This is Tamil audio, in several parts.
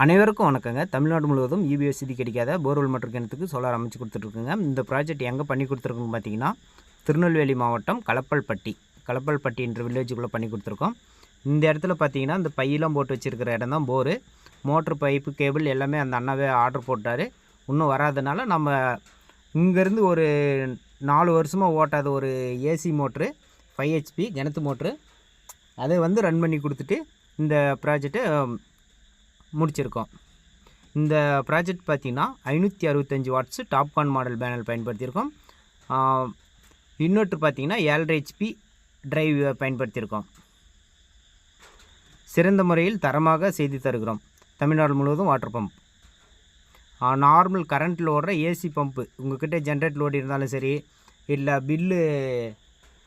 அனைவருக்கும் வணக்கங்க. தமிழ்நாடு முழுவதும் இபி வசதி கிடைக்காத போர்வெல் மற்றும் கிணத்துக்கு சோலார் அமைச்சு கொடுத்துட்ருக்குங்க. இந்த ப்ராஜெக்ட் எங்கே பண்ணி கொடுத்துருக்குன்னு பார்த்தீங்கன்னா, திருநெல்வேலி மாவட்டம் களப்பல்பட்டின்ற வில்லேஜுக்குள்ளே பண்ணி கொடுத்துருக்கோம். இந்த இடத்துல பார்த்தீங்கன்னா, இந்த பையெல்லாம் போட்டு வச்சுருக்கிற இடம் தான் போரு. மோட்ரு, பைப்பு, கேபிள் எல்லாமே அந்த அண்ணாவே ஆர்டர் போட்டார். இன்னும் வராதனால நம்ம இங்கேருந்து ஒரு 4 வருஷமாக ஓட்டாத ஒரு ஏசி மோட்ரு 5 HP கிணத்து மோட்ரு அதை ரன் பண்ணி கொடுத்துட்டு இந்த ப்ராஜெக்டை முடிச்சிருக்கோம். இந்த ப்ராஜெக்ட் பார்த்திங்கன்னா 565 வாட்ஸு டாப்கான் மாடல் பேனல் பயன்படுத்தியிருக்கோம். இன்வெர்ட்ரு பார்த்திங்கன்னா 7.5 HP டிரைவ் பயன்படுத்தியிருக்கோம். சிறந்த முறையில் தரமாக செய்து தருகிறோம். தமிழ்நாடு முழுவதும் வாட்டர் பம்ப், நார்மல் கரண்ட்டில் ஓடுற ஏசி பம்பு, உங்கள்கிட்ட ஜென்ரேட் லோடு இருந்தாலும் சரி, இல்லை பில்லு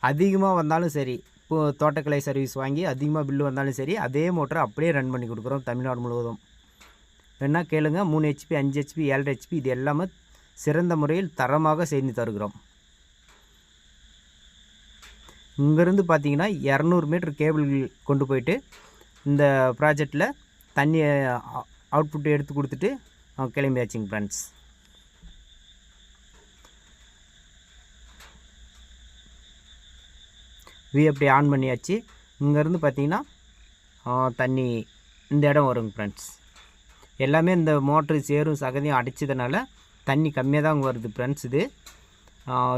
அதிகமாக வந்தாலும் சரி, இப்போது தோட்டக்கலை சர்வீஸ் வாங்கி அதிகமாக பில்லு வந்தாலும் சரி, அதே மோட்டரை அப்படியே ரன் பண்ணி கொடுக்குறோம் தமிழ்நாடு முழுவதும். வேணா கேளுங்க. 3 HP, 5 HP, 7 HP இது எல்லாமே சிறந்த முறையில் தரமாக செய்து தருகிறோம். இங்கேருந்து பார்த்தீங்கன்னா 200 மீட்டர் கேபிள் கொண்டு போயிட்டு இந்த ப்ராஜெக்டில் தண்ணி அவுட்புட் எடுத்து கொடுத்துட்டு கிளம்பியாச்சுங்க ஃப்ரெண்ட்ஸ். விஎஃப்டி ஆன் பண்ணியாச்சு. இங்கேருந்து பார்த்தீங்கன்னா தண்ணி இந்த இடம் வருங்க ஃப்ரெண்ட்ஸ். எல்லாமே இந்த மோட்ரு சேரும் சகதியும் அடித்ததுனால தண்ணி கம்மியாக தான் வருது ஃப்ரெண்ட்ஸ். இது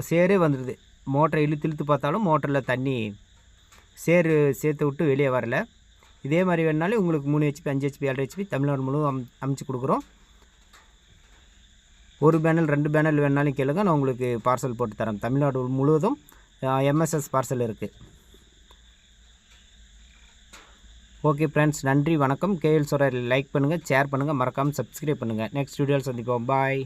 சேரே வந்துடுது. மோட்டரை இழுத்து பார்த்தாலும் மோட்டரில் தண்ணி சேர்த்து விட்டு வெளியே வரல. இதே மாதிரி வேணுனாலும் உங்களுக்கு 3 HP, 5 HP, 7 HP தமிழ்நாடு முழுவதும் அமைச்சு கொடுக்குறோம். ஒரு பேனல் 2 பேனல் வேணுனாலும் கேளுங்க, நான் உங்களுக்கு பார்சல் போட்டு தரேன். தமிழ்நாடு முழுவதும் MSS பார்சல் இருக்குது. ஓகே ஃப்ரெண்ட்ஸ், நன்றி, வணக்கம். கேஎல் சோலார் லைக் பண்ணுங்கள், ஷேர் பண்ணுங்கள், மறக்காமல் சப்ஸ்கிரைப் பண்ணுங்கள். நெக்ஸ்ட் வீடியோவில் சந்திப்போம். பாய்.